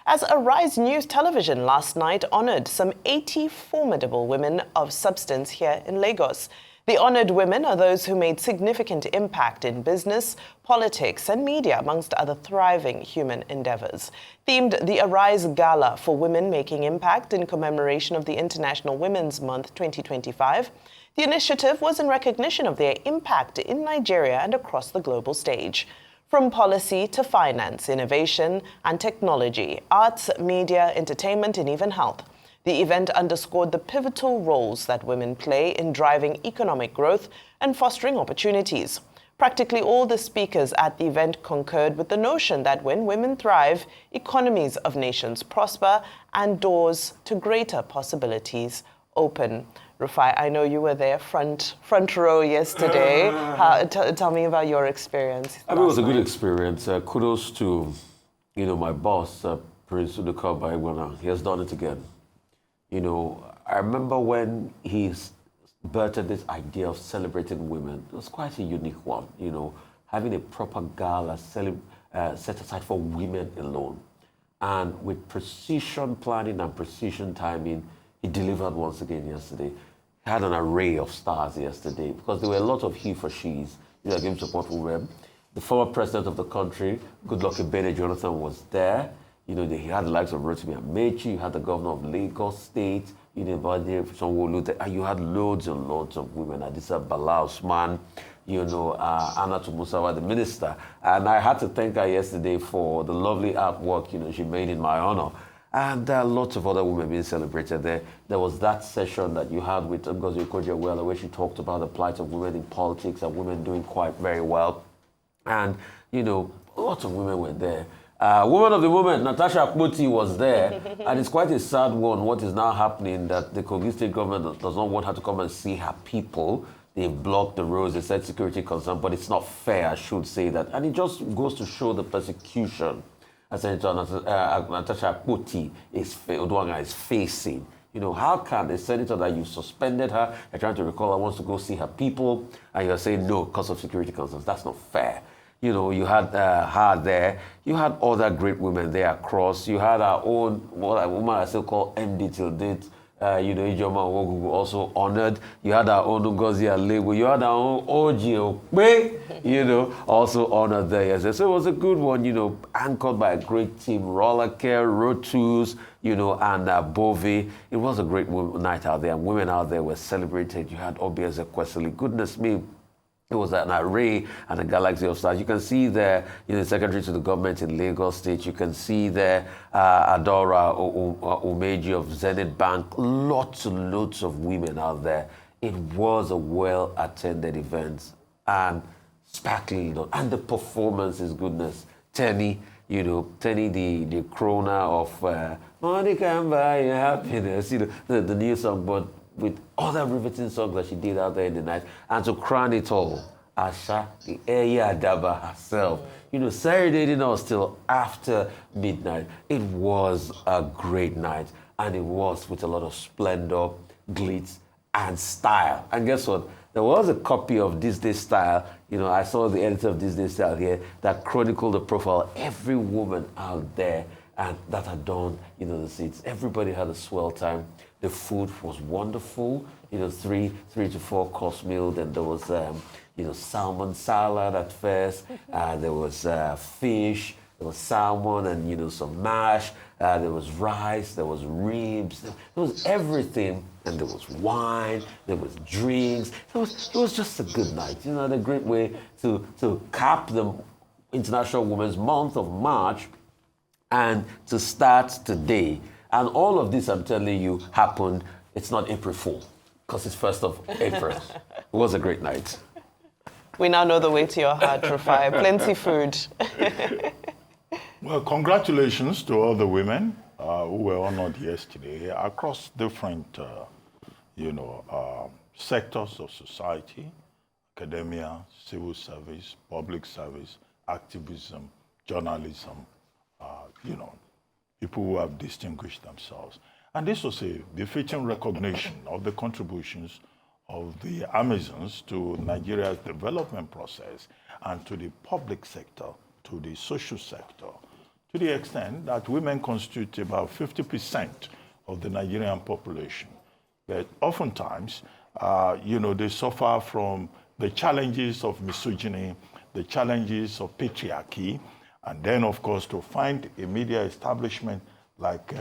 as Arise News Television last night honored some 80 formidable women of substance here in Lagos. The honored women are those who made significant impact in business, politics, and media, amongst other thriving human endeavors. Themed the Arise Gala for Women Making Impact in commemoration of the International Women's Month 2025, the initiative was in recognition of their impact in Nigeria and across the global stage. From policy to finance, innovation and technology, arts, media, entertainment, and even health, the event underscored the pivotal roles that women play in driving economic growth and fostering opportunities. Practically all the speakers at the event concurred with the notion that when women thrive, economies of nations prosper and doors to greater possibilities open. Rufai, I know you were there front row yesterday. Tell me about your experience. It was a good experience. Kudos to, my boss, Prince Uduka Baigwana. He has done it again. I remember when he birthed this idea of celebrating women. It was quite a unique one, having a proper gala set aside for women alone. And with precision planning and precision timing, he delivered once again yesterday. He had an array of stars yesterday because there were a lot of he for she's, giving support for women. The former president of the country, Goodluck Ebele Jonathan, was there. He had the likes of Rotimi Amechi, you had the governor of Lagos State, and you had loads and loads of women. Adisa Bala Osman, Anna Tumusawa, the minister. And I had to thank her yesterday for the lovely artwork, she made in my honor. And there are lots of other women being celebrated there. There was that session that you had with Ngozi Okonjo-Iweala where she talked about the plight of women in politics and women doing quite very well. And, lots of women were there. Woman of the moment, Natasha Akpoti, was there, and it's quite a sad one, what is now happening, that the Kogi state government does not want her to come and see her people. They've blocked the roads, they said security concern, but it's not fair, I should say that. And it just goes to show the persecution as Senator Natasha Akpoti is facing. How can a senator that you suspended her, you're trying to recall her, wants to go see her people, and you're saying no because of security concerns? That's not fair. You had her there. You had other great women there across. You had our own, a woman I still call MD till date, Ijoma Nwogu, also honored. You had our own Ngozi Alegbo. You had our own Oji Okpe, also honored there. Yes. So it was a good one, anchored by a great team. Rollercare, Rotus, and Bove. It was a great night out there. And women out there were celebrated. You had Obi Ezekwesili. Goodness me. It was an array and a galaxy of stars. You can see there, the secretary to the government in Lagos State. You can see there Adora Umeji of Zenith Bank. Lots and lots of women out there. It was a well-attended event and sparkling, and the performance is goodness. Tenny, Tenny, the crooner of Monica and Buy Happiness, the new song, but with other riveting songs that she did out there in the night. And to crown it all, Asha, the Eya Daba herself, serenading us till after midnight. It was a great night, and it was with a lot of splendor, glitz, and style. And guess what? There was a copy of This Day Style. I saw the editor of This Day Style here that chronicled the profile of every woman out there and that had done, the seats. Everybody had a swell time. The food was wonderful. 3 to 4 course meal. Then there was, salmon salad at first. There was fish. There was salmon and, some mash. There was rice. There was ribs. There was everything. And there was wine. There was drinks. It was just a good night. A great way to cap the International Women's Month of March and to start today. And all of this, I'm telling you, happened. It's not April Fool, because it's 1st of April. It was a great night. We now know the way to your heart, Rufai. Plenty food. Well, congratulations to all the women who were honored yesterday across different, sectors of society, academia, civil service, public service, activism, journalism, people who have distinguished themselves. And this was a befitting recognition of the contributions of the Amazons to Nigeria's development process and to the public sector, to the social sector, to the extent that women constitute about 50% of the Nigerian population. But oftentimes, they suffer from the challenges of misogyny, the challenges of patriarchy, and then, of course, to find a media establishment like,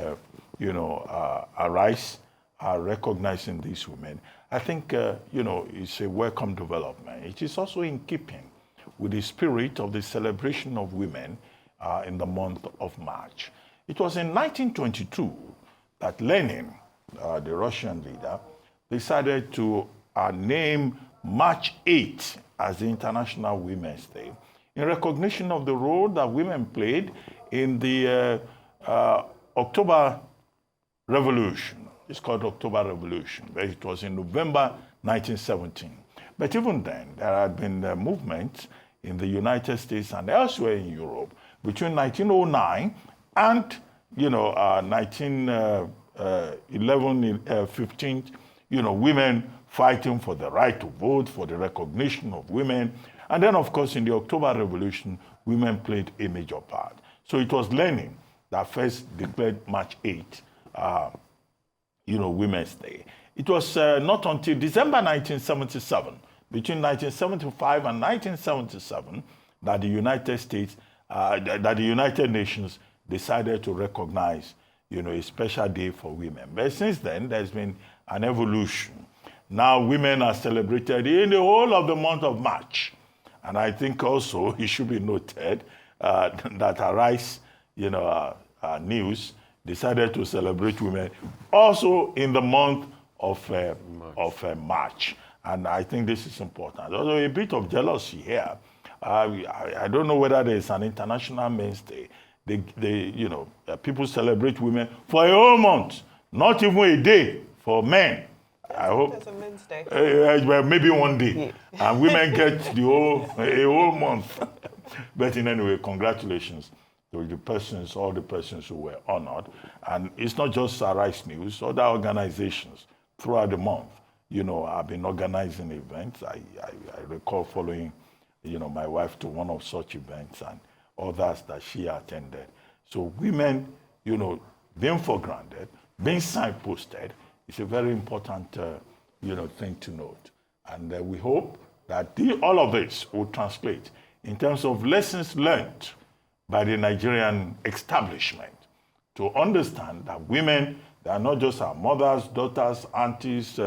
Arise, recognizing these women, I think, it's a welcome development. It is also in keeping with the spirit of the celebration of women in the month of March. It was in 1922 that Lenin, the Russian leader, decided to name March 8 as the International Women's Day in recognition of the role that women played in the October Revolution. It's called October Revolution, but it was in November 1917. But even then, there had been movements in the United States and elsewhere in Europe between 1909 and 1911, 15, women fighting for the right to vote, for the recognition of women. And then, of course, in the October Revolution, women played a major part. So it was Lenin that first declared March 8, Women's Day. It was not until December 1977, between 1975 and 1977, that the United States, that the United Nations decided to recognize, a special day for women. But since then, there's been an evolution. Now, women are celebrated in the whole of the month of March. And I think also it should be noted that Arise, News decided to celebrate women also in the month of March. And I think this is important. Although a bit of jealousy here. I don't know whether there is an International Men's Day. People celebrate women for a whole month, not even a day for men. I hope there's a Men's Day. Maybe one day, yeah. And women get a whole month. But in any way, congratulations to all the persons who were honored. And it's not just Arise News, other organizations throughout the month, have been organizing events. I recall following, my wife to one of such events and others that she attended. So women, being foregrounded, being signposted, is a very important, thing to note. And we hope that all of this will translate in terms of lessons learned by the Nigerian establishment to understand that women, they are not just our mothers, daughters, aunties,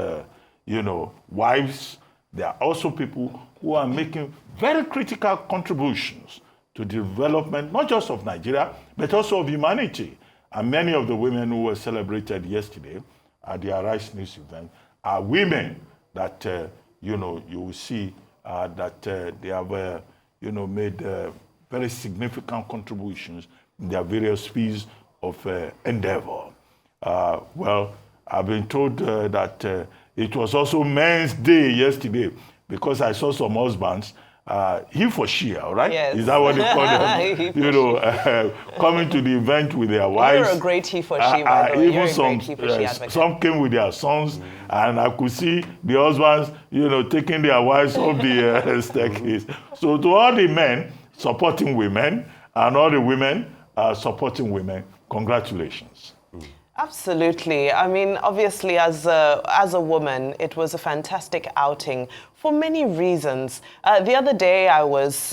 wives. They are also people who are making very critical contributions to the development, not just of Nigeria, but also of humanity. And many of the women who were celebrated yesterday at the Arise News event are women that, you will see that they have, made very significant contributions in their various spheres of endeavor. I've been told that it was also Men's Day yesterday because I saw some husbands, he for she, all right? Yes. Is that what they call them? Coming to the event with their wives. You're a great he for she, by the way. Even some came with their sons, and I could see the husbands, taking their wives up the staircase. So to all the men supporting women and all the women supporting women, congratulations. Absolutely. I mean, obviously, as a woman, it was a fantastic outing for many reasons. The other day, I was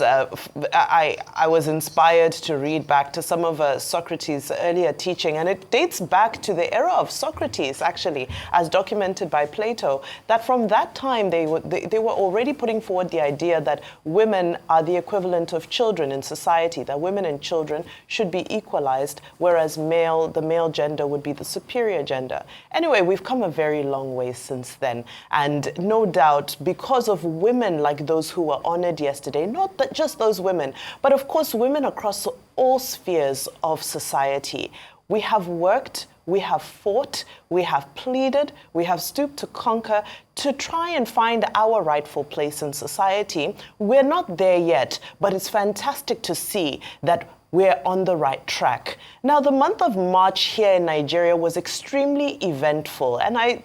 inspired to read back to some of Socrates' earlier teaching, and it dates back to the era of Socrates, actually, as documented by Plato, that from that time, they were already putting forward the idea that women are the equivalent of children in society, that women and children should be equalized, whereas the male gender would be the superior gender. Anyway, we've come a very long way since then, and no doubt, because of women like those who were honored yesterday, not just those women, but of course women across all spheres of society. We have worked, we have fought, we have pleaded, we have stooped to conquer to try and find our rightful place in society. We're not there yet, but it's fantastic to see that we're on the right track. Now, the month of March here in Nigeria was extremely eventful, and I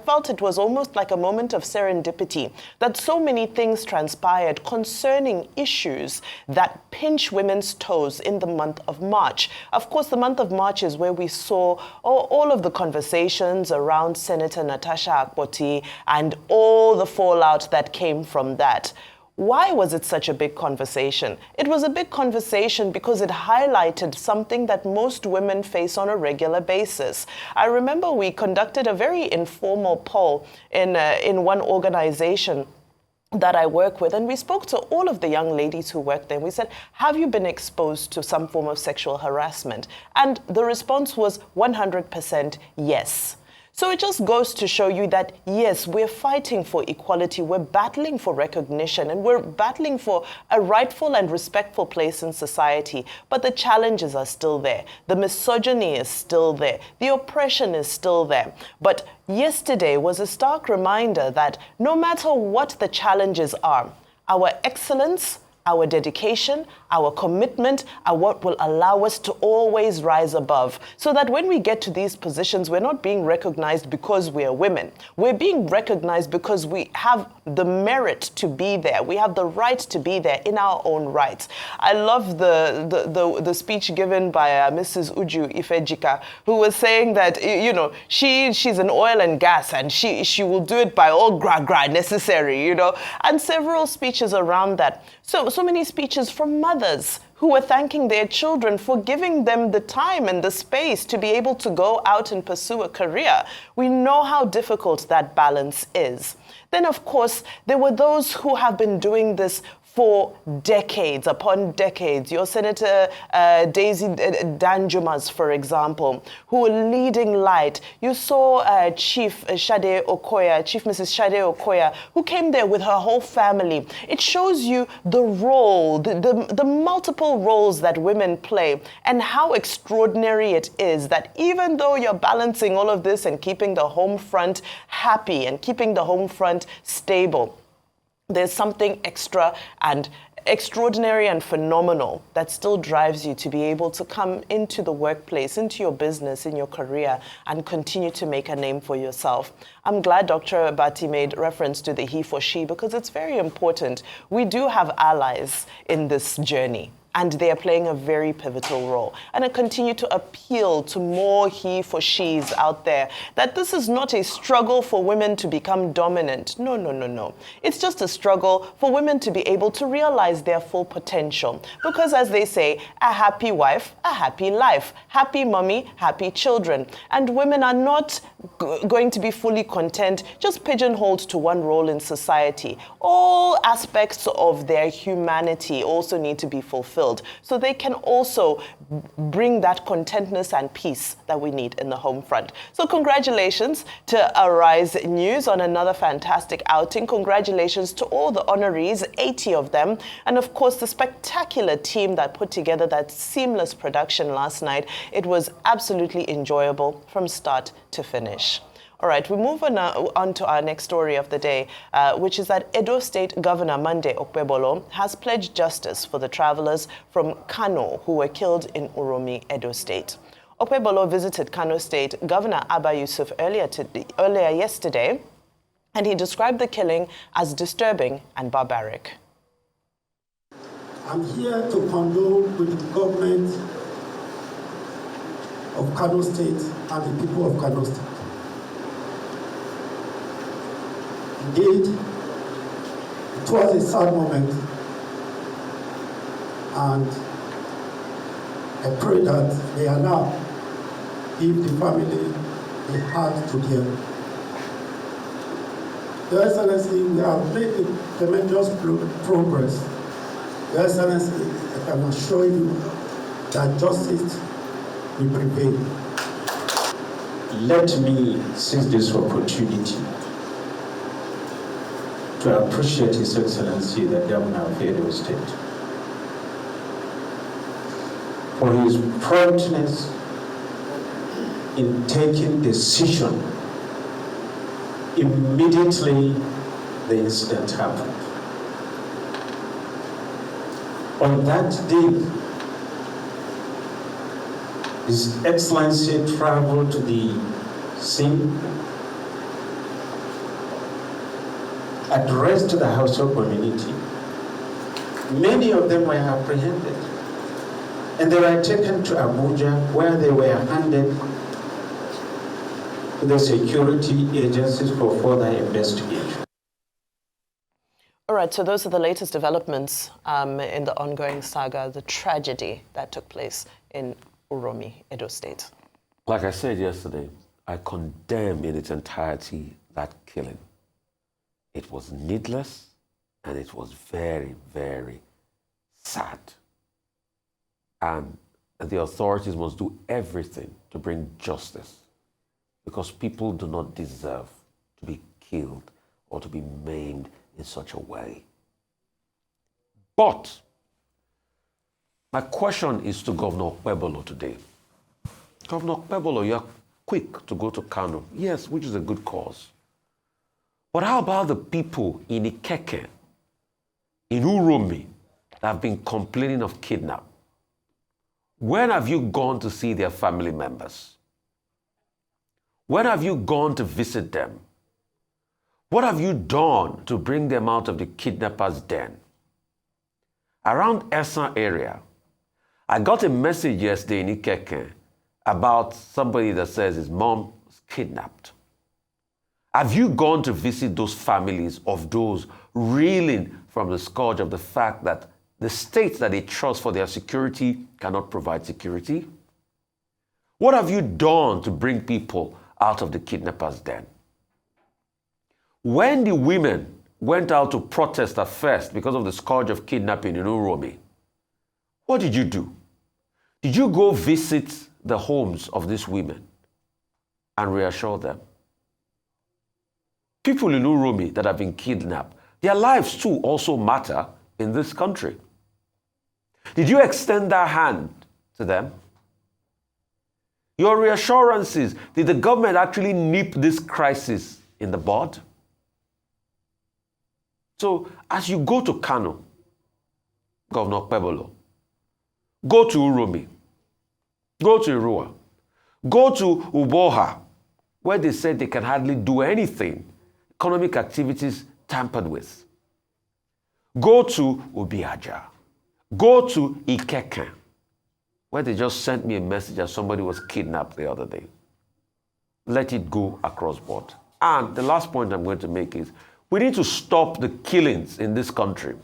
felt it was almost like a moment of serendipity that so many things transpired concerning issues that pinch women's toes in the month of March. Of course, the month of March is where we saw all of the conversations around Senator Natasha Akpoti and all the fallout that came from that. Why was it such a big conversation? It was a big conversation because it highlighted something that most women face on a regular basis. I remember we conducted a very informal poll in one organization that I work with, and we spoke to all of the young ladies who work there. We said, have you been exposed to some form of sexual harassment? And the response was 100% yes. So it just goes to show you that, yes, we're fighting for equality, we're battling for recognition, and we're battling for a rightful and respectful place in society. But the challenges are still there. The misogyny is still there. The oppression is still there. But yesterday was a stark reminder that no matter what the challenges are, our excellence, our dedication, our commitment are what will allow us to always rise above, so that when we get to these positions, we're not being recognized because we are women. We're being recognized because we have the merit to be there. We have the right to be there in our own rights. I love the speech given by Mrs. Uju Ifejika, who was saying that, you know, she's an oil and gas, and she will do it by all gra necessary, you know, and several speeches around that. So many speeches from mothers who were thanking their children for giving them the time and the space to be able to go out and pursue a career. We know how difficult that balance is. Then, of course, there were those who have been doing this for decades upon decades. Your Senator Daisy Danjumas, for example, who were leading light. You saw Chief Mrs. Shade Okoya, who came there with her whole family. It shows you the role, the multiple roles that women play, and how extraordinary it is that even though you're balancing all of this and keeping the home front happy and keeping the home front stable, there's something extra and extraordinary and phenomenal that still drives you to be able to come into the workplace, into your business, in your career, and continue to make a name for yourself. I'm glad Dr. Bati made reference to the he for she, because it's very important. We do have allies in this journey, and they are playing a very pivotal role. And I continue to appeal to more he for she's out there, that this is not a struggle for women to become dominant. No, no, no, no. It's just a struggle for women to be able to realize their full potential. Because as they say, a happy wife, a happy life. Happy mommy, happy children. And women are not going to be fully content, just pigeonholed to one role in society. All aspects of their humanity also need to be fulfilled, so they can also bring that contentness and peace that we need in the home front. So congratulations to Arise News on another fantastic outing. Congratulations to all the honorees, 80 of them, and of course the spectacular team that put together that seamless production last night. It was absolutely enjoyable from start to finish. All right, we move on to our next story of the day, which is that Edo State Governor Monday Okpebolo has pledged justice for the travelers from Kano who were killed in Uromi, Edo State. Okpebolo visited Kano State Governor Abba Yusuf earlier yesterday, and he described the killing as disturbing and barbaric. I'm here to condole with the government of Kano State and the people of Kano State. Indeed, it was a sad moment, and I pray that they are now give the family a heart to hear. Your Excellency, we have made tremendous progress. Your Excellency, I can assure you that justice will prevail. Let me seize this opportunity to appreciate His Excellency, the Governor of Edo State, for his promptness in taking decision immediately the incident happened. On that day, His Excellency traveled to the scene, addressed the household community. Many of them were apprehended, and they were taken to Abuja, where they were handed to the security agencies for further investigation. All right, so those are the latest developments in the ongoing saga, the tragedy that took place in Uromi, Edo State. Like I said yesterday, I condemn in its entirety that killing. It was needless and it was very, very sad. And the authorities must do everything to bring justice, because people do not deserve to be killed or to be maimed in such a way. But my question is to Governor Okpebolo today. Governor Okpebolo, you're quick to go to Kano. Yes, which is a good cause. But how about the people in Ikeke, in Uromi, that have been complaining of kidnap? When have you gone to see their family members? When have you gone to visit them? What have you done to bring them out of the kidnappers' den? Around Esan area, I got a message yesterday in Ikeke about somebody that says his mom was kidnapped. Have you gone to visit those families of those reeling from the scourge of the fact that the states that they trust for their security cannot provide security? What have you done to bring people out of the kidnappers' den? When the women went out to protest at first because of the scourge of kidnapping in Uromi, what did you do? Did you go visit the homes of these women and reassure them? People in Uromi that have been kidnapped, their lives too also matter in this country. Did you extend that hand to them? Your reassurances, did the government actually nip this crisis in the bud? So as you go to Kano, Governor Okpebolo, go to Uromi, go to Irua, go to Uboha, where they said they can hardly do anything, economic activities tampered with. Go to Ubiaja, go to Ikeke, where they just sent me a message that somebody was kidnapped the other day. Let it go across board. And the last point I'm going to make is, we need to stop the killings in this country.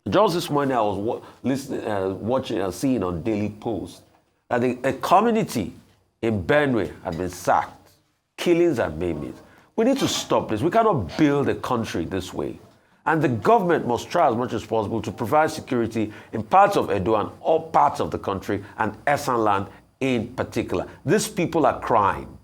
Just this morning, I was watching and seeing on Daily Post that a community in Benue had been sacked. Killings and maimings. We need to stop this. We cannot build a country this way. And the government must try as much as possible to provide security in parts of Edo and all parts of the country, and Esan land in particular. These people are crying.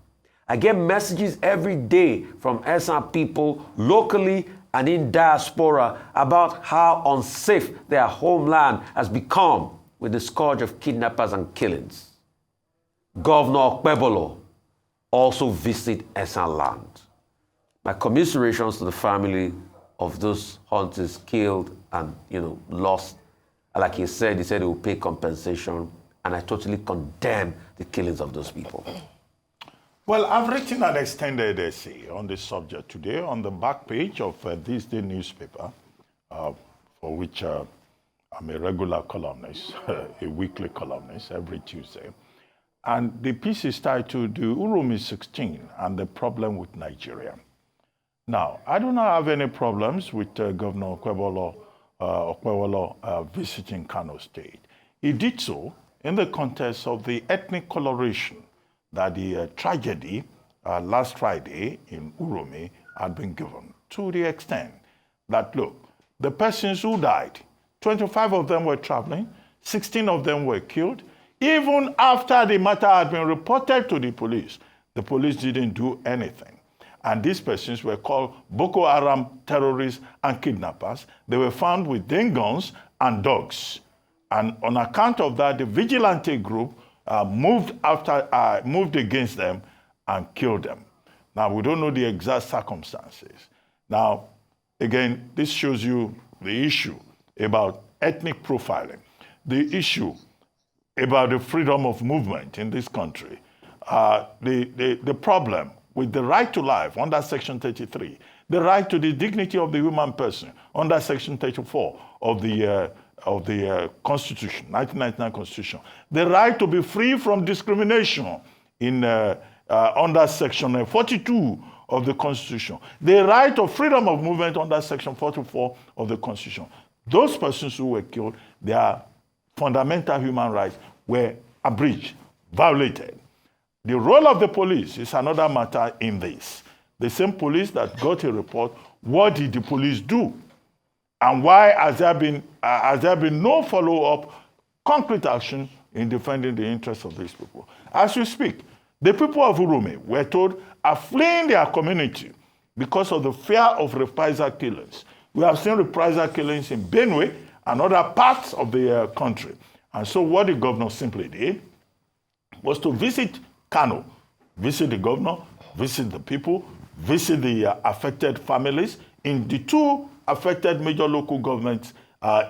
I get messages every day from Esan people locally and in diaspora about how unsafe their homeland has become with the scourge of kidnappers and killings. Governor Okpebolo also visit Esan land. My commiserations to the family of those hunters killed and lost. Like he said he will pay compensation, and I totally condemn the killings of those people. Well, I've written an extended essay on this subject today on the back page of This Day newspaper, for which I'm a regular columnist, a weekly columnist every Tuesday. And the piece is titled The Uromi 16 and the Problem with Nigeria. Now, I do not have any problems with Governor Okpebolo visiting Kano State. He did so in the context of the ethnic coloration that the tragedy last Friday in Uromi had been given, to the extent that, look, the persons who died, 25 of them were traveling, 16 of them were killed. Even after the matter had been reported to the police didn't do anything. And these persons were called Boko Haram terrorists and kidnappers. They were found with guns and dogs. And on account of that, the vigilante group moved against them and killed them. Now, we don't know the exact circumstances. Now, again, this shows you the issue about ethnic profiling, the issue about the freedom of movement in this country. The problem with the right to life under Section 33, the right to the dignity of the human person under Section 34 of the Constitution, 1999 Constitution, the right to be free from discrimination in under Section 42 of the Constitution, the right of freedom of movement under Section 44 of the Constitution. Those persons who were killed, their fundamental human rights were abridged, violated. The role of the police is another matter in this. The same police that got a report, what did the police do? And why has there been no follow-up, concrete action in defending the interests of these people? As we speak, the people of Urume, we're told, are fleeing their community because of the fear of reprisal killings. We have seen reprisal killings in Benue and other parts of the country. And so what the governor simply did was to visit Kano, visit the governor, visit the people, visit the affected families in the two affected major local governments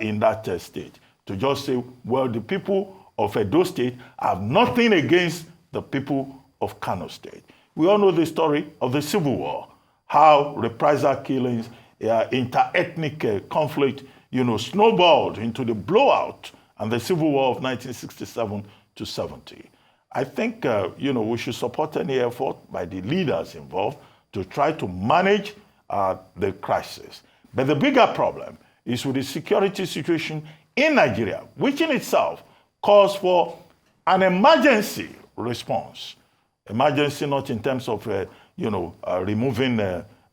in that state, to just say, well, the people of Edo State have nothing against the people of Kano State. We all know the story of the Civil War, how reprisal killings, inter-ethnic conflict, snowballed into the blowout and the Civil War of 1967 to 70. I think, we should support any effort by the leaders involved to try to manage the crisis. But the bigger problem is with the security situation in Nigeria, which in itself calls for an emergency response. Emergency not in terms of, removing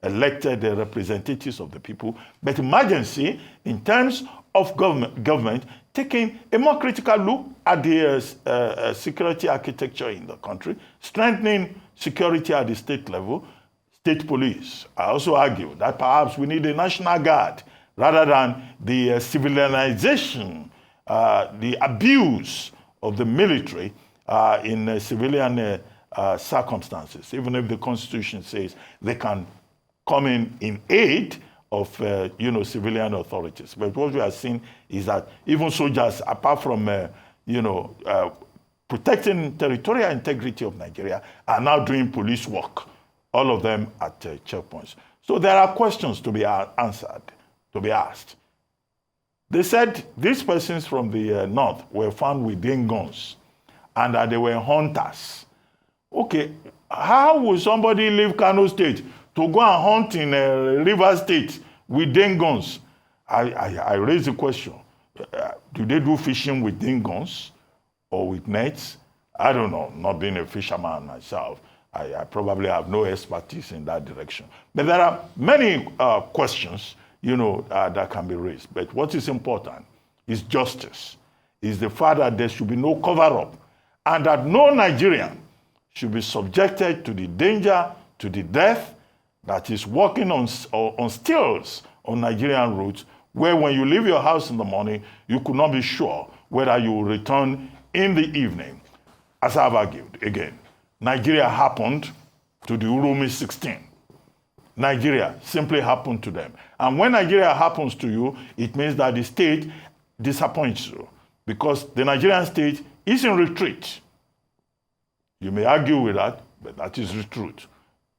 elected representatives of the people, but emergency in terms of government taking a more critical look at the security architecture in the country, strengthening security at the state level, state police. I also argue that perhaps we need a National Guard rather than the civilization, the abuse of the military in civilian circumstances, even if the Constitution says they can come in aid of civilian authorities. But what we are seeing is that even soldiers, apart from protecting territorial integrity of Nigeria, are now doing police work, all of them at checkpoints. So there are questions to be answered, to be asked. They said these persons from the north were found with guns and that they were hunters. Okay, how would somebody leave Kano State to go and hunt in River State with guns? I raise the question. Do they do fishing with guns or with nets? I don't know, not being a fisherman myself. I probably have no expertise in that direction. But there are many questions, that can be raised. But what is important is justice, is the fact that there should be no cover-up, and that no Nigerian should be subjected to the danger, to the death that is walking on stilts on Nigerian roads, where when you leave your house in the morning, you could not be sure whether you will return in the evening. As I've argued, again, Nigeria happened to the Urumi 16. Nigeria simply happened to them. And when Nigeria happens to you, it means that the state disappoints you, because the Nigerian state is in retreat. You may argue with that, but that is the truth.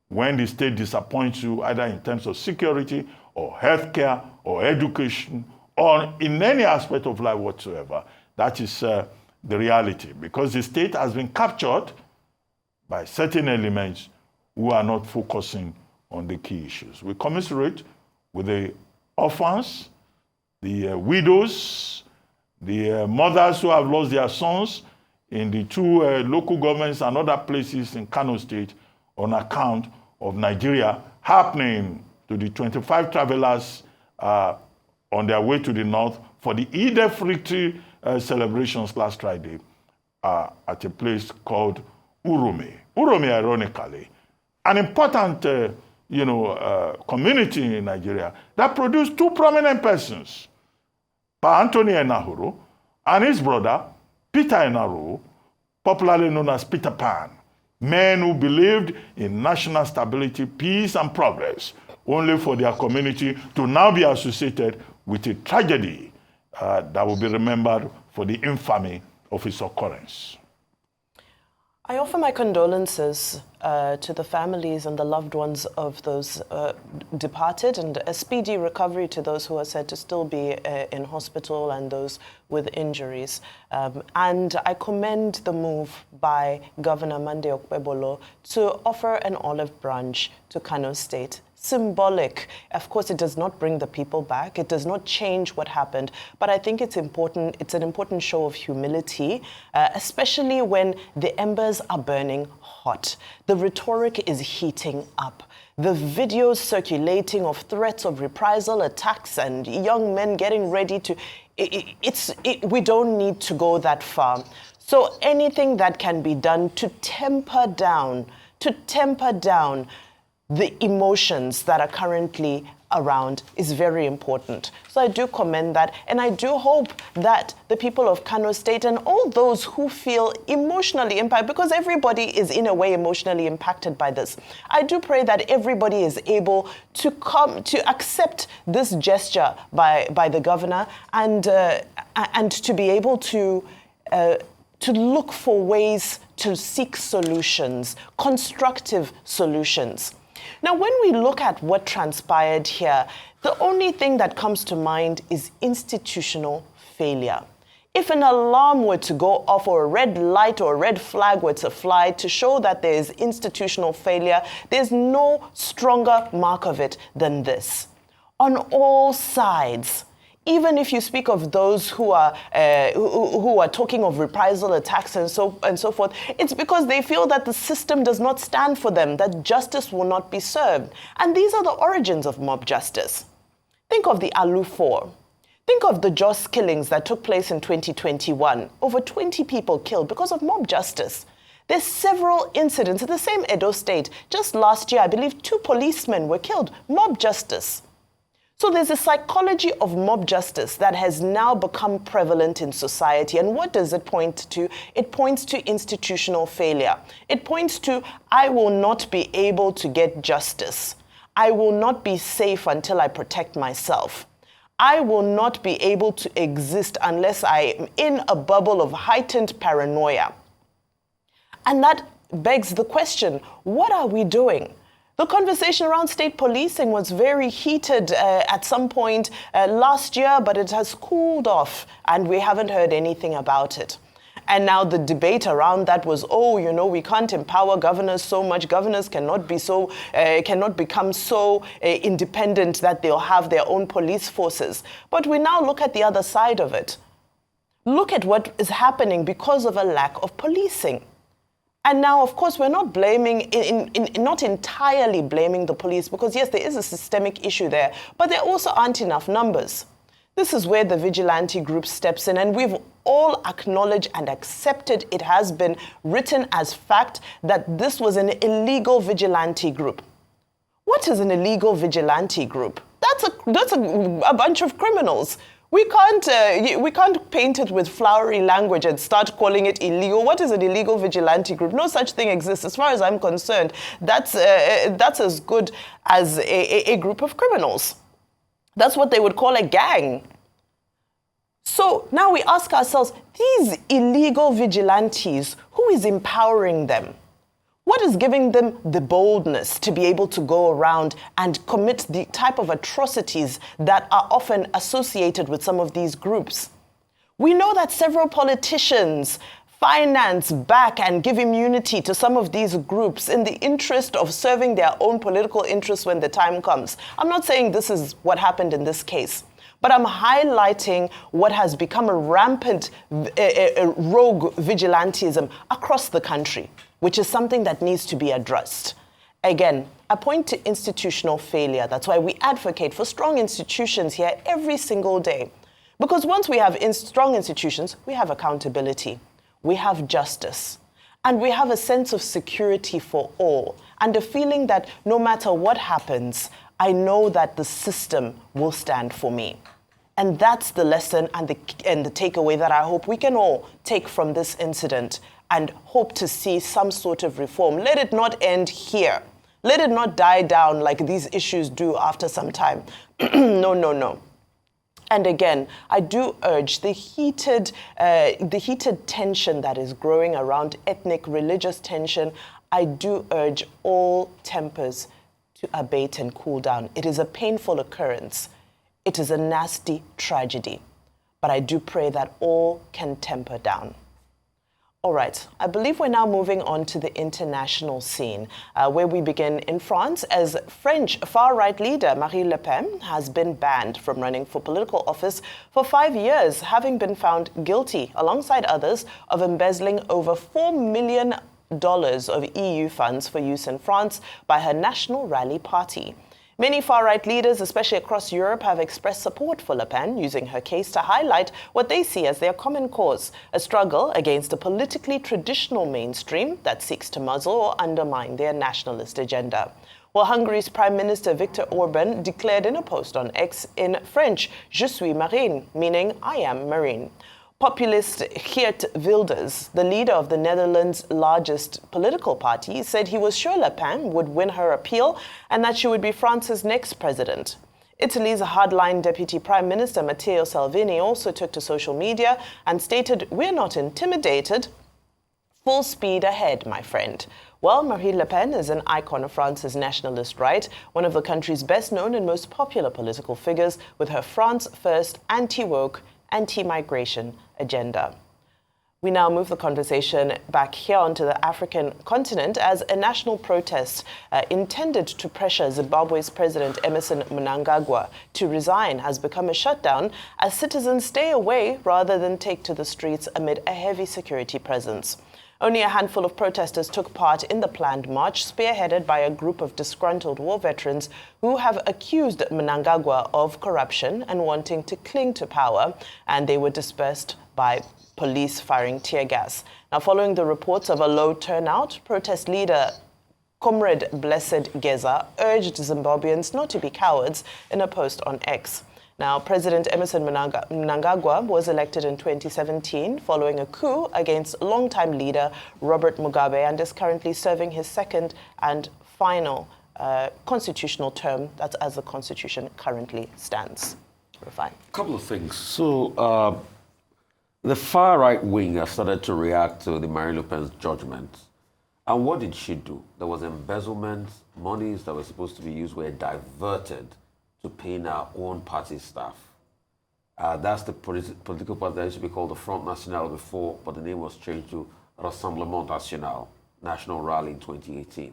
When the state disappoints you, either in terms of security or healthcare or education or in any aspect of life whatsoever, that is the reality, because the state has been captured by certain elements who are not focusing on the key issues. We commiserate with the orphans, the widows, the mothers who have lost their sons in the two local governments and other places in Kano State on account of Nigeria happening to the 25 travelers on their way to the north for the Eid-al-Fitr celebrations last Friday at a place called Urume. Urume, ironically, an important community in Nigeria that produced two prominent persons, Pa Anthony Enahoro and his brother, Peter Enahoro, popularly known as Peter Pan, men who believed in national stability, peace, and progress, only for their community to now be associated with a tragedy that will be remembered for the infamy of its occurrence. I offer my condolences to the families and the loved ones of those departed, and a speedy recovery to those who are said to still be in hospital and those with injuries. And I commend the move by Governor Mande Okpebolo to offer an olive branch to Kano State. Symbolic. Of course, it does not bring the people back. It does not change what happened. But I think it's important. It's an important show of humility, especially when the embers are burning hot. The rhetoric is heating up. The videos circulating of threats of reprisal attacks and young men getting ready to... we don't need to go that far. So anything that can be done to temper down the emotions that are currently around is very important. So I do commend that, and I do hope that the people of Kano State and all those who feel emotionally impacted, because everybody is in a way emotionally impacted by this, I do pray that everybody is able to come to accept this gesture by the governor and to be able to look for ways to seek solutions, constructive solutions. Now, when we look at what transpired here, the only thing that comes to mind is institutional failure. If an alarm were to go off or a red light or a red flag were to fly to show that there is institutional failure, there's no stronger mark of it than this. On all sides, even if you speak of those who are talking of reprisal attacks and so forth, it's because they feel that the system does not stand for them, that justice will not be served. And these are the origins of mob justice. Think of the Alu 4. Think of the Jos killings that took place in 2021. Over 20 people killed because of mob justice. There's several incidents in the same Edo State. Just last year, I believe 2 policemen were killed. Mob justice. So there's a psychology of mob justice that has now become prevalent in society. And what does it point to? It points to institutional failure. It points to, I will not be able to get justice. I will not be safe until I protect myself. I will not be able to exist unless I am in a bubble of heightened paranoia. And that begs the question, what are we doing? The conversation around state policing was very heated at some point last year, but it has cooled off and we haven't heard anything about it. And now the debate around that was, we can't empower governors so much. Governors cannot become so independent that they'll have their own police forces. But we now look at the other side of it. Look at what is happening because of a lack of policing. And now, of course, we're not not entirely blaming the police because, yes, there is a systemic issue there, but there also aren't enough numbers. This is where the vigilante group steps in, and we've all acknowledged and accepted, it has been written as fact, that this was an illegal vigilante group. What is an illegal vigilante group? That's a bunch of criminals. We can't paint it with flowery language and start calling it illegal. What is an illegal vigilante group? No such thing exists. As far as I'm concerned, that's as good as a group of criminals. That's what they would call a gang. So now we ask ourselves, these illegal vigilantes, who is empowering them? What is giving them the boldness to be able to go around and commit the type of atrocities that are often associated with some of these groups? We know that several politicians finance, back, and give immunity to some of these groups in the interest of serving their own political interests when the time comes. I'm not saying this is what happened in this case, but I'm highlighting what has become a rampant rogue vigilantism across the country, which is something that needs to be addressed. Again, I point to institutional failure. That's why we advocate for strong institutions here every single day. Because once we have strong institutions, we have accountability, we have justice, and we have a sense of security for all, and a feeling that no matter what happens, I know that the system will stand for me. And that's the lesson and the takeaway that I hope we can all take from this incident and hope to see some sort of reform. Let it not end here. Let it not die down like these issues do after some time. No. And again, I do urge the heated tension that is growing around ethnic, religious tension. I do urge all tempers to abate and cool down. It is a painful occurrence. It is a nasty tragedy. But I do pray that all can temper down. All right, I believe we're now moving on to the international scene, where we begin in France, as French far-right leader Marine Le Pen has been banned from running for political office for 5 years, having been found guilty, alongside others, of embezzling over $4 million of EU funds for use in France by her National Rally party. Many far-right leaders, especially across Europe, have expressed support for Le Pen, using her case to highlight what they see as their common cause, a struggle against a politically traditional mainstream that seeks to muzzle or undermine their nationalist agenda. Well, Hungary's Prime Minister Viktor Orban declared in a post on X in French, "Je suis Marine," meaning I am Marine. Populist Geert Wilders, the leader of the Netherlands' largest political party, said he was sure Le Pen would win her appeal and that she would be France's next president. Italy's hardline Deputy Prime Minister Matteo Salvini also took to social media and stated, "We're not intimidated. Full speed ahead, my friend." Well, Marine Le Pen is an icon of France's nationalist right, one of the country's best known and most popular political figures, with her France First anti-woke, anti-migration agenda. We now move the conversation back here onto the African continent, as a national protest intended to pressure Zimbabwe's President Emmerson Mnangagwa to resign has become a shutdown as citizens stay away rather than take to the streets amid a heavy security presence. Only a handful of protesters took part in the planned march, spearheaded by a group of disgruntled war veterans who have accused Mnangagwa of corruption and wanting to cling to power, and they were dispersed by police firing tear gas. Now, following the reports of a low turnout, protest leader Comrade Blessed Geza urged Zimbabweans not to be cowards in a post on X. Now, President Emmerson Mnangagwa was elected in 2017 following a coup against longtime leader Robert Mugabe, and is currently serving his second and final constitutional term. That's as the constitution currently stands. Refine. A couple of things. So the far right wing has started to react to the Marine Le Pen's judgment. And what did she do? There was embezzlement. Monies that were supposed to be used were diverted to paying our own party staff. That's the political party that used to be called the Front National before, but the name was changed to Rassemblement National, National Rally in 2018.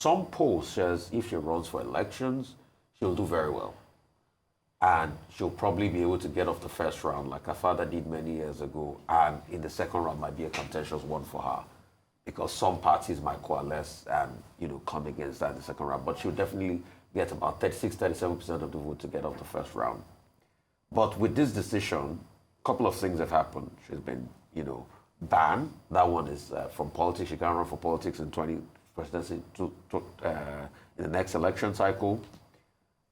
Some polls says if she runs for elections, she'll do very well. And she'll probably be able to get off the first round like her father did many years ago. And in the second round might be a contentious one for her, because some parties might coalesce and, come against that in the second round. But she'll definitely get about 36-37% of the vote to get off the first round. But with this decision, a couple of things have happened. She's been, banned. That one is from politics. She can't run for politics in presidency in the next election cycle.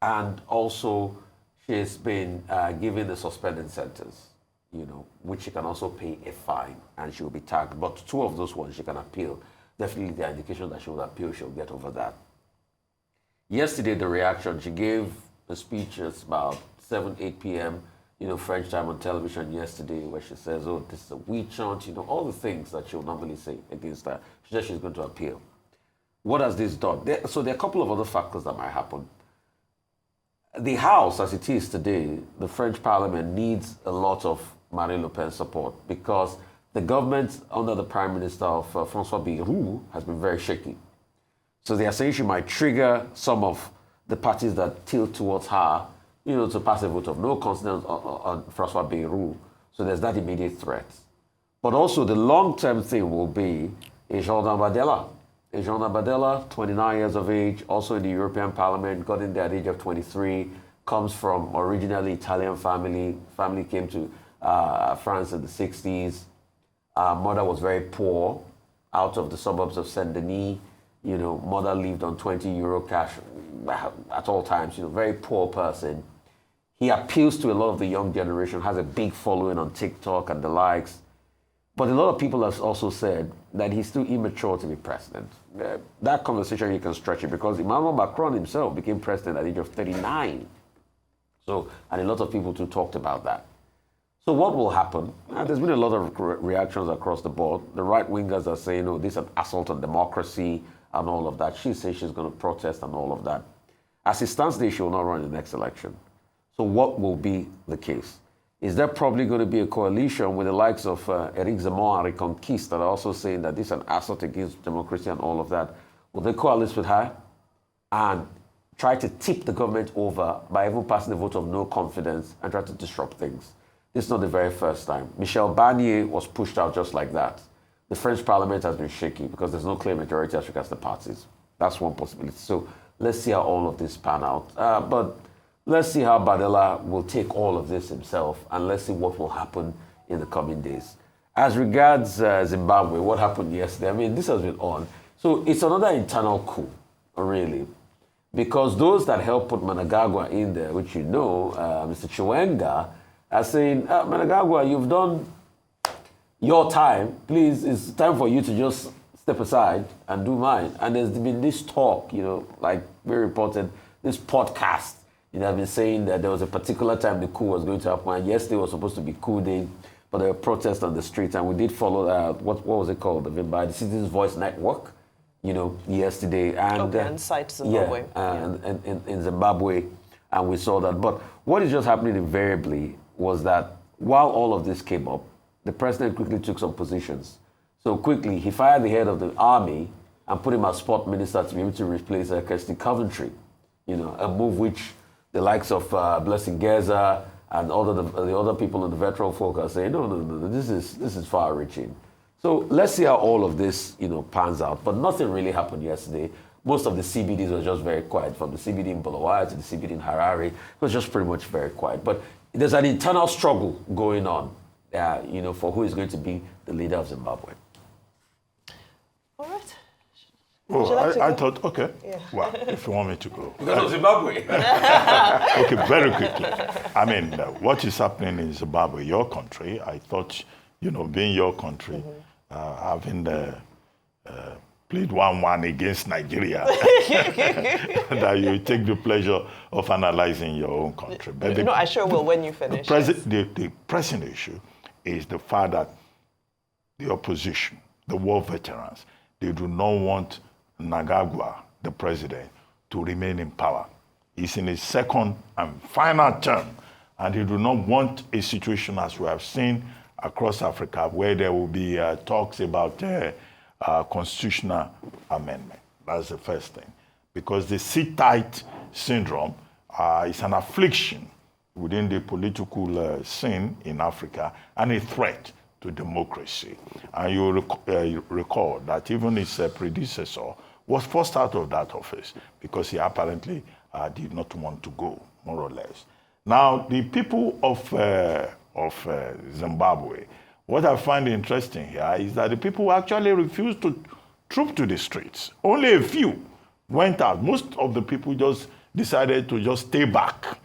And also, she's been given a suspended sentence, which she can also pay a fine, and she will be tagged. But two of those ones she can appeal. Definitely the indication that she will appeal, she'll get over that. Yesterday, the reaction, she gave a speech at about 7-8 p.m., French time on television yesterday, where she says, oh, this is a witch hunt, all the things that she'll normally say against her. She says she's going to appeal. What has this done? So there are a couple of other factors that might happen. The House, as it is today, the French Parliament, needs a lot of Marine Le Pen support, because the government under the Prime Minister of François Bayrou has been very shaky. So they are saying she might trigger some of the parties that tilt towards her, to pass a vote of no confidence on François Bayrou. So there's that immediate threat. But also the long-term thing will be Jordan Bardella. Jordan Bardella, 29 years of age, also in the European Parliament, got in there at the age of 23, comes from originally Italian family. Family came to France in the 60s. Mother was very poor, out of the suburbs of Saint-Denis. Mother lived on 20 euro cash at all times, very poor person. He appeals to a lot of the young generation, has a big following on TikTok and the likes. But a lot of people have also said that he's too immature to be president. That conversation, you can stretch it, because Emmanuel Macron himself became president at the age of 39. So, and a lot of people too talked about that. So what will happen? There's been a lot of reactions across the board. The right-wingers are saying, oh, this is an assault on democracy and all of that. She says she's going to protest and all of that. As it stands today, she will not run in the next election. So what will be the case? Is there probably going to be a coalition with the likes of Eric Zemmour and Reconquista that are also saying that this is an assault against democracy and all of that? Will they coalesce with her and try to tip the government over by even passing a vote of no confidence and try to disrupt things? This is not the very first time. Michel Barnier was pushed out just like that. The French parliament has been shaky because there's no clear majority as regards the parties. That's one possibility. So let's see how all of this pan out. But let's see how Badela will take all of this himself, and let's see what will happen in the coming days. As regards Zimbabwe, what happened yesterday? I mean, this has been on. So it's another internal coup, really, because those that helped put Mnangagwa in there, which you know, Mr. Chiwenga, are saying, Mnangagwa, you've done your time. Please, it's time for you to just step aside and do mine. And there's been this talk, you know, like we reported, this podcast, you know, have been saying that there was a particular time the coup was going to happen. And yesterday was supposed to be coup day, but there were protests on the streets. And we did follow, what was it called? By the Citizens Voice Network, you know, yesterday. And Inside Zimbabwe. In Zimbabwe. And we saw that. But what is just happening invariably was that while all of this came up, the president quickly took some positions. So quickly, he fired the head of the army and put him as sport minister to be able to replace Kirsty Coventry, you know, a move which the likes of Blessing Geza and all the other people in the veteran folk are saying, no, this is far-reaching. So let's see how all of this, you know, pans out. But nothing really happened yesterday. Most of the CBDs were just very quiet, from the CBD in Bulawayo to the CBD in Harare. It was just pretty much very quiet. But there's an internal struggle going on, you know, for who is going to be the leader of Zimbabwe. All right. Oh, I thought, okay, yeah. Well, if you want me to go. Because of Zimbabwe. Okay, very quickly. I mean, what is happening in Zimbabwe, your country, I thought, you know, being your country, having played 1-1 against Nigeria, that you take the pleasure of analyzing your own country. But I sure will when you finish. The pressing issue is the fact that the opposition, the war veterans, they do not want Mnangagwa, the president, to remain in power. He's in his second and final term, and they do not want a situation as we have seen across Africa where there will be talks about constitutional amendment. That's the first thing. Because the sit-tight syndrome is an affliction within the political scene in Africa and a threat to democracy. And you recall that even his predecessor was forced out of that office because he apparently did not want to go, more or less. Now, the people of Zimbabwe, what I find interesting here is that the people actually refused to troop to the streets. Only a few went out. Most of the people just decided to just stay back.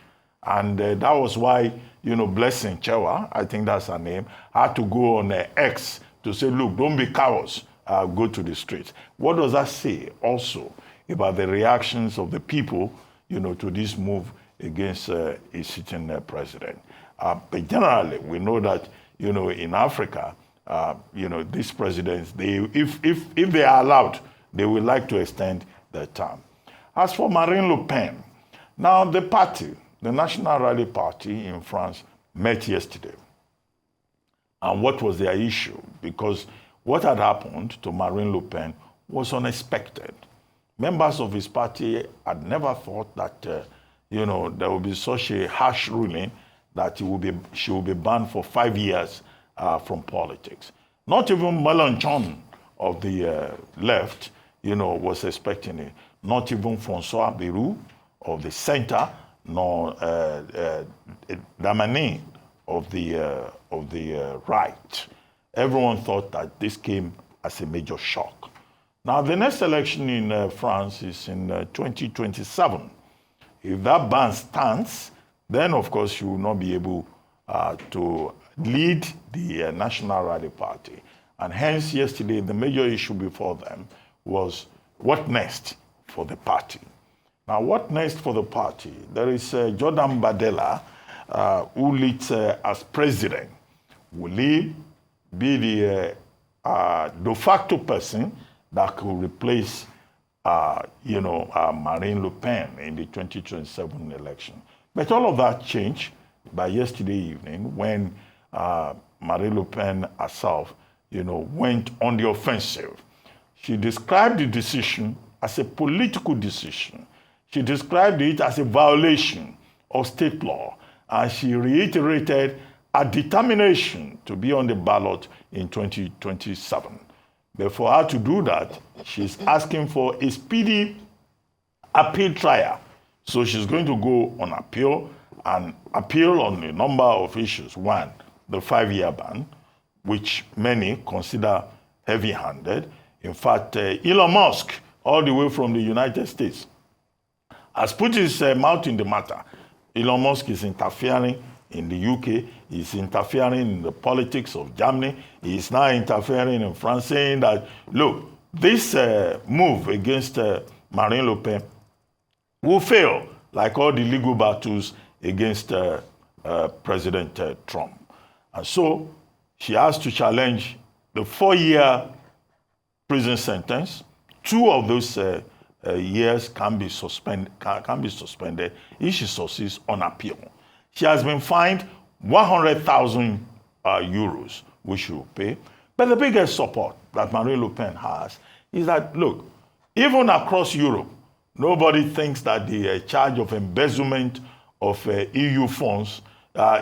And that was why, you know, Blessing Chewa, I think that's her name, had to go on X to say, look, don't be cowards, go to the streets. What does that say also about the reactions of the people, you know, to this move against a sitting president? But generally, we know that, you know, in Africa, you know, these presidents, if they are allowed, they will like to extend their term. As for Marine Le Pen, now the party, the National Rally Party in France, met yesterday. And what was their issue? Because what had happened to Marine Le Pen was unexpected. Members of his party had never thought that, you know, there would be such a harsh ruling that she will be banned for 5 years from politics. Not even Mélenchon of the left, you know, was expecting it. Not even François Bayrou of the center, nor Damanin of the right. Everyone thought that this came as a major shock. Now, the next election in France is in 2027. If that ban stands, then, of course, you will not be able to lead the National Rally Party. And hence, yesterday, the major issue before them was what next for the party. Now, what next for the party? There is Jordan Bardella, who leads as president. Will he be the de facto person that could replace, Marine Le Pen in the 2027 election? But all of that changed by yesterday evening when Marine Le Pen herself, went on the offensive. She described the decision as a political decision. She described it as a violation of state law, and she reiterated a determination to be on the ballot in 2027. But for her to do that, she's asking for a speedy appeal trial. So she's going to go on appeal and appeal on a number of issues. One, the 5-year ban, which many consider heavy-handed. In fact, Elon Musk, all the way from the United States, has put his mouth in the matter. Elon Musk is interfering in the UK, he's interfering in the politics of Germany, he's now interfering in France, saying that, look, this move against Marine Le Pen will fail, like all the legal battles against President Trump. And so she has to challenge the 4-year prison sentence. 2 of those years can be suspended if she succeeds on appeal. She has been fined 100,000 euros, which she will pay. But the biggest support that Marine Le Pen has is that, look, even across Europe, nobody thinks that the charge of embezzlement of EU funds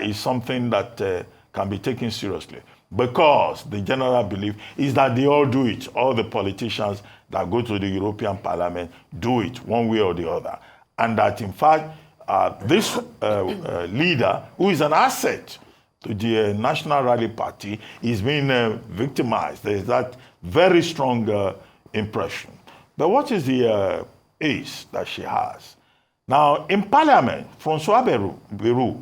is something that can be taken seriously, because the general belief is that they all do it. All the politicians that go to the European Parliament do it one way or the other. And that, in fact, this leader, who is an asset to the National Rally Party, is being victimized. There is that very strong impression. But what is the ace that she has? Now, in Parliament, Francois Bayrou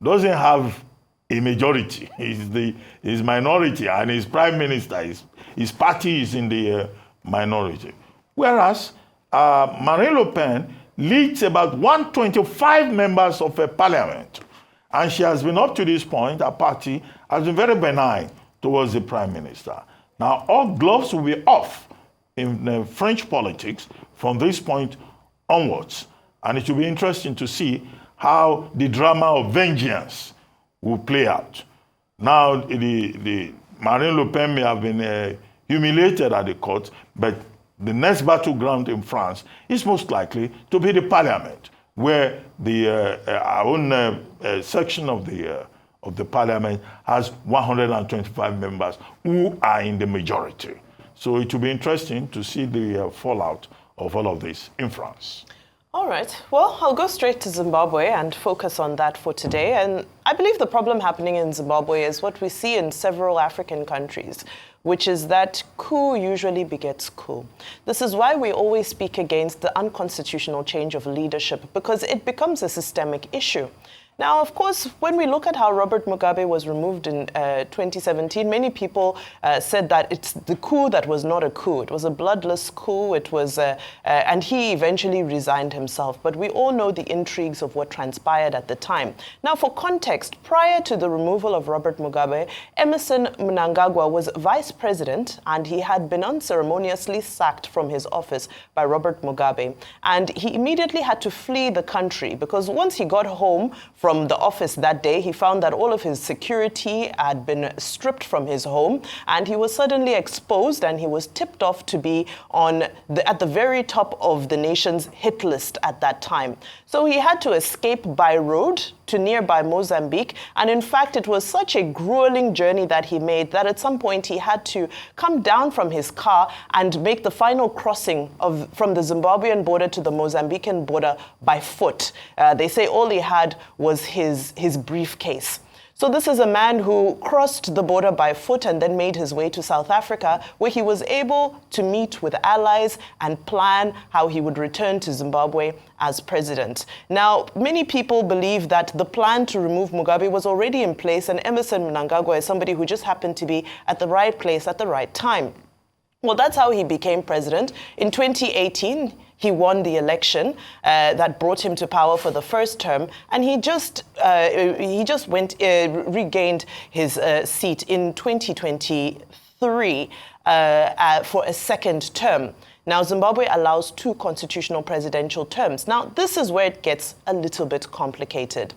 doesn't have a majority. He's minority, and his prime minister, his party is in the minority. Whereas Marine Le Pen leads about 125 members of a parliament. And she has been, up to this point, her party has been very benign towards the prime minister. Now, all gloves will be off in French politics from this point onwards. And it will be interesting to see how the drama of vengeance will play out. Now, the Marine Le Pen may have been humiliated at the court, but the next battleground in France is most likely to be the parliament, where our own section of the parliament has 125 members who are in the majority. So it will be interesting to see the fallout of all of this in France. All right. Well, I'll go straight to Zimbabwe and focus on that for today. And I believe the problem happening in Zimbabwe is what we see in several African countries, which is that coup usually begets coup. This is why we always speak against the unconstitutional change of leadership, because it becomes a systemic issue. Now, of course, when we look at how Robert Mugabe was removed in 2017, many people said that it's the coup that was not a coup. It was a bloodless coup. It was, and he eventually resigned himself. But we all know the intrigues of what transpired at the time. Now, for context, prior to the removal of Robert Mugabe, Emerson Mnangagwa was vice president, and he had been unceremoniously sacked from his office by Robert Mugabe. And he immediately had to flee the country, because once he got home from the office that day, he found that all of his security had been stripped from his home, and he was suddenly exposed, and he was tipped off to be at the very top of the nation's hit list at that time. So he had to escape by road to nearby Mozambique, and in fact it was such a grueling journey that he made that at some point he had to come down from his car and make the final crossing from the Zimbabwean border to the Mozambican border by foot. They say all he had was his briefcase. So this is a man who crossed the border by foot and then made his way to South Africa, where he was able to meet with allies and plan how he would return to Zimbabwe as president. Now, many people believe that the plan to remove Mugabe was already in place, and Emerson Mnangagwa is somebody who just happened to be at the right place at the right time. Well, that's how he became president. In 2018, he won the election that brought him to power for the first term, and he just regained his seat in 2023 for a second term. Now, Zimbabwe allows 2 constitutional presidential terms. Now, this is where it gets a little bit complicated.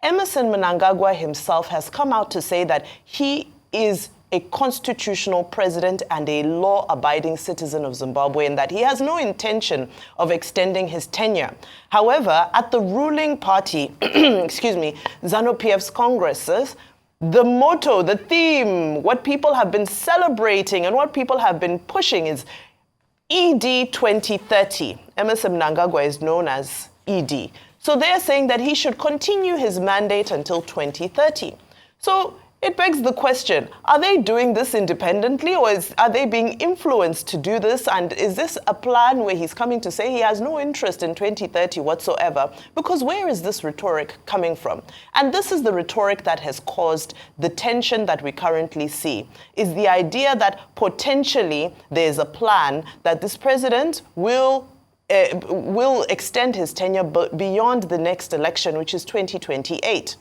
Emmerson Mnangagwa himself has come out to say that he is a constitutional president and a law-abiding citizen of Zimbabwe, and that he has no intention of extending his tenure. However, at the ruling party, ZANU-PF's congresses, the motto, the theme, what people have been celebrating and what people have been pushing is ED 2030. Emmerson Mnangagwa is known as ED. So they're saying that he should continue his mandate until 2030. So it begs the question, are they doing this independently, or are they being influenced to do this? And is this a plan where he's coming to say he has no interest in 2030 whatsoever? Because where is this rhetoric coming from? And this is the rhetoric that has caused the tension that we currently see, is the idea that potentially there's a plan that this president will extend his tenure beyond the next election, which is 2028.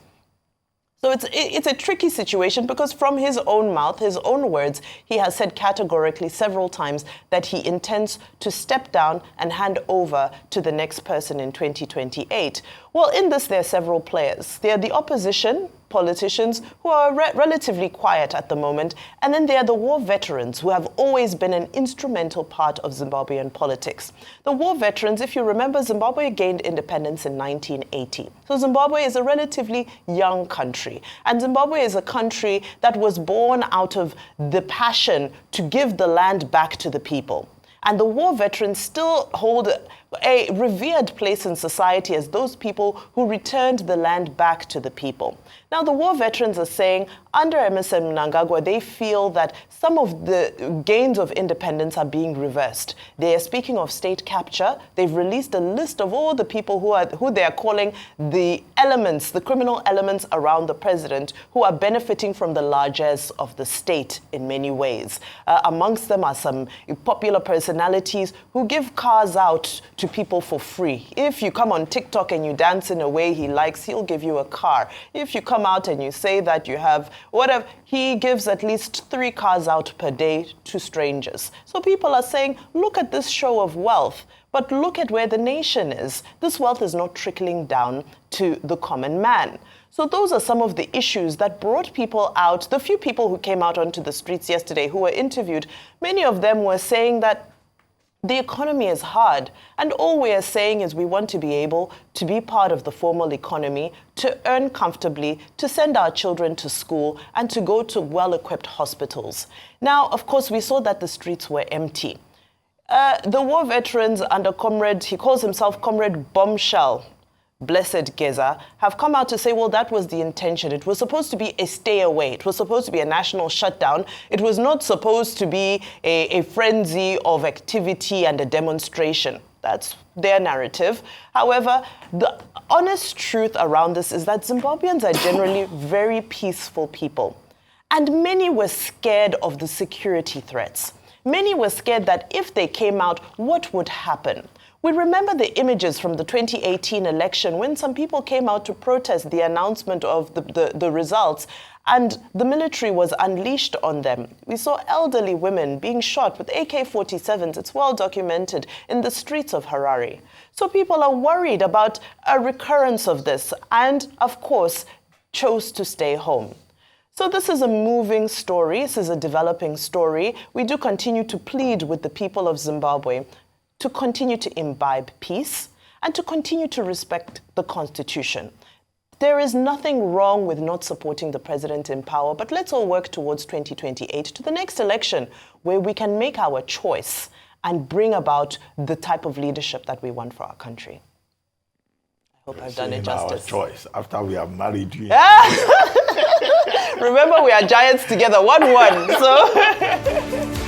So it's a tricky situation, because from his own mouth, his own words, he has said categorically several times that he intends to step down and hand over to the next person in 2028. Well, in this, there are several players. There are the opposition politicians who are relatively quiet at the moment, and then there are the war veterans who have always been an instrumental part of Zimbabwean politics. The war veterans, if you remember, Zimbabwe gained independence in 1980. So Zimbabwe is a relatively young country, and Zimbabwe is a country that was born out of the passion to give the land back to the people. And the war veterans still hold a revered place in society as those people who returned the land back to the people. Now, the war veterans are saying, under Emmerson Mnangagwa, they feel that some of the gains of independence are being reversed. They are speaking of state capture. They've released a list of all the people who they are calling the elements, the criminal elements around the president, who are benefiting from the largesse of the state in many ways. Amongst them are some popular personalities who give cars out to people for free. If you come on TikTok and you dance in a way he likes, he'll give you a car. If you come out and you say that you have whatever, he gives at least 3 cars out per day to strangers. So people are saying, look at this show of wealth, but look at where the nation is. This wealth is not trickling down to the common man. So those are some of the issues that brought people out. The few people who came out onto the streets yesterday who were interviewed, many of them were saying that the economy is hard, and all we are saying is we want to be able to be part of the formal economy, to earn comfortably, to send our children to school, and to go to well-equipped hospitals. Now, of course, we saw that the streets were empty. The war veterans under Comrade, he calls himself Comrade Bombshell, Blessed Geza, have come out to say, well, that was the intention. It was supposed to be a stay away. It was supposed to be a national shutdown. It was not supposed to be a frenzy of activity and a demonstration. That's their narrative. However, the honest truth around this is that Zimbabweans are generally very peaceful people. And many were scared of the security threats. Many were scared that if they came out, what would happen? We remember the images from the 2018 election when some people came out to protest the announcement of the results, and the military was unleashed on them. We saw elderly women being shot with AK-47s, it's well documented, in the streets of Harare. So people are worried about a recurrence of this and, of course, chose to stay home. So this is a moving story, this is a developing story. We do continue to plead with the people of Zimbabwe to continue to imbibe peace and to continue to respect the Constitution. There is nothing wrong with not supporting the president in power, but let's all work towards 2028, to the next election, where we can make our choice and bring about the type of leadership that we want for our country. I hope I've done it justice. Our choice, after we have married you. Remember, we are giants together, 1-1. So.